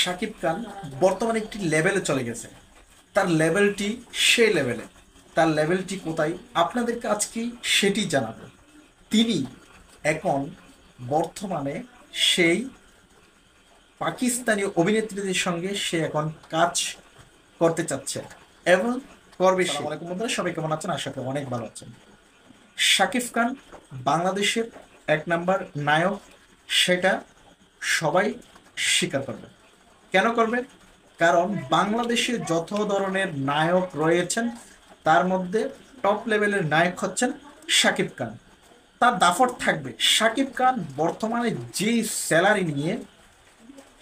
শাকিব খান বর্তমানে একটি লেভেলে চলে গেছে। তার লেভেলটি সেই লেভেলে, তার লেভেলটি কোথায় আপনাদেরকে আজকে সেটি জানাবো। তিনি এখন বর্তমানে সেই পাকিস্তানি অভিনেত্রীদের সঙ্গে সে এখন কাজ করতে চাচ্ছে এবং করবে। আসসালামু আলাইকুম বন্ধুরা, সবাই কেমন আছেন? আশা করি অনেক ভালো আছেন। শাকিব খান বাংলাদেশের এক নাম্বার নায়ক, সেটা সবাই স্বীকার করবে। কেন করবে? কারণ বাংলাদেশে যত ধরনের নায়ক রয়েছেন তার মধ্যে টপ লেভেলের নায়ক হচ্ছেন শাকিব খান। তার দাফট থাকবে। শাকিব খান বর্তমানে যেই স্যালারি নিয়ে,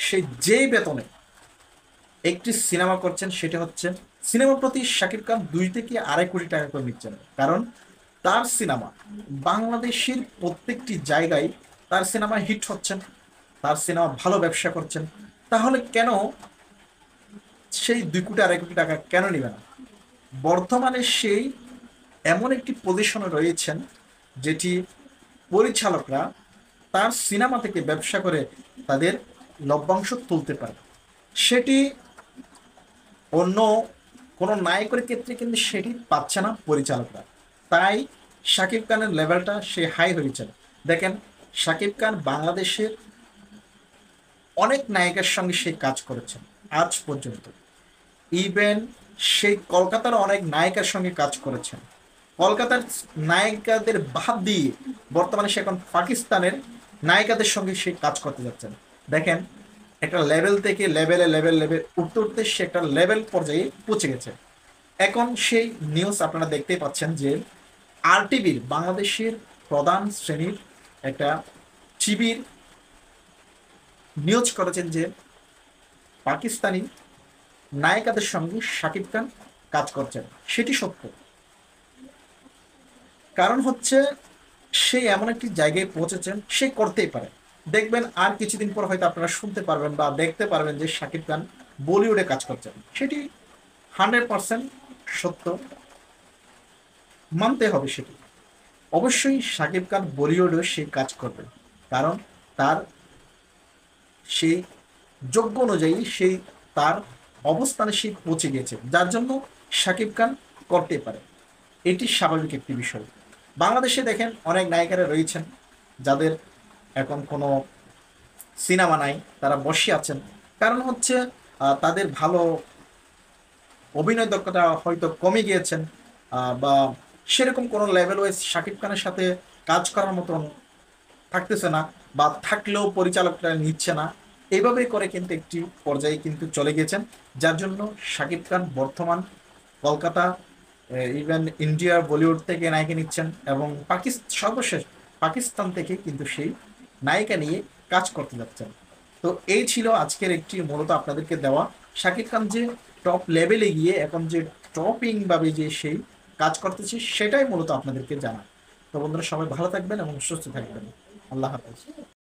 সে যেই বেতনে একটি সিনেমা করছেন, সেটা হচ্ছে সিনেমা প্রতি শাকিব খান 2 থেকে 2.5 কোটি টাকা করে নিচ্ছেন। কারণ তার সিনেমা বাংলাদেশের প্রত্যেকটি জায়গায়, তার সিনেমা হিট হচ্ছেন, তার সিনেমা ভালো ব্যবসা করছেন। তাহলে কেন সেই 2 কোটি 2.5 কোটি টাকা কেন নেবে না? বর্তমানে সেই এমন একটি পজিশনে রয়েছেন যেটি পরিচালকরা তার সিনেমা থেকে ব্যবসা করে তাদের লভ্যাংশ তুলতে পারে। সেটি অন্য কোনো নায়কের ক্ষেত্রে কিন্তু সেটি পাচ্ছে না পরিচালকরা। তাই শাকিব খানের লেভেলটা সে হাই হয়েছে। দেখেন, শাকিব খান বাংলাদেশের অনেক নায়কের সঙ্গে সে কাজ করেছেন আজ পর্যন্ত। ইভেন সেই কলকাতার অনেক নায়িকার সঙ্গে কাজ করেছেন। কলকাতার নায়িকাদের বাদ দিয়ে বর্তমানে সে এখন পাকিস্তানের নায়িকাদের সঙ্গে সে কাজ করতে যাচ্ছেন। দেখেন, একটা লেভেল থেকে লেভেলে লেভেল লেভেল উঠতে উঠতে সে একটা লেভেল পর্যায়ে পৌঁছে গেছে। এখন সেই নিউজ আপনারা দেখতেই পাচ্ছেন যে আরটিভির বাংলাদেশের প্রধান শ্রেণীর একটা টিভির নিউজ করেছেন যে পাকিস্তানি নায়িকাদের সঙ্গে শাকিব খান কাজ করছেন। সেটি সত্য। কারণ হচ্ছে সে এমন একটি জায়গায় পৌঁছেছেন, সে করতেই পারে। দেখবেন আর কিছুদিন পর হয়তো আপনারা শুনতে পারবেন বা দেখতে পারবেন যে শাকিব খান বলিউডে কাজ করছেন। সেটি 100% সত্য, মানতে হবে সেটি। অবশ্যই শাকিব খান বলিউডেও সে কাজ করবে, কারণ তার সেই যোগ্য অনুযায়ী সেই তার অবস্থানে সে পৌঁছে গিয়েছে, যার জন্য শাকিব খান করতে পারে। এটি স্বাভাবিক একটি বিষয়। বাংলাদেশে দেখেন অনেক নায়িকারা রয়েছেন যাদের এখন কোনো সিনেমা নাই, তারা বসে আছেন। কারণ হচ্ছে তাদের ভালো অভিনয় দক্ষতা হয়তো কমে গিয়েছেন, বা সেরকম কোনো লেভেল ওয়াইজ শাকিব খানের সাথে কাজ করার মতন থাকতেছে না, বা থাকলেও পরিচালকরা নিচ্ছে না। এইভাবেই করে কিন্তু একটি পর্যায়ে কিন্তু চলে গেছেন, যার জন্য শাকিব খান বর্তমান কলকাতা, ইভেন ইন্ডিয়া বলিউড থেকে নায়িকা নিচ্ছেন এবং সর্বশেষ পাকিস্তান থেকে কিন্তু সেই নায়িকা নিয়ে কাজ করতে যাচ্ছেন। তো এই ছিল আজকের একটি মূলত আপনাদেরকে দেওয়া শাকিব খান যে টপ লেভেলে গিয়ে এখন যে টপিং ভাবে যে সেই কাজ করতেছে, সেটাই মূলত আপনাদেরকে জানা। তো বন্ধুরা, সবাই ভালো থাকবেন এবং সুস্থ থাকবেন। আল্লাহ হাফেজ।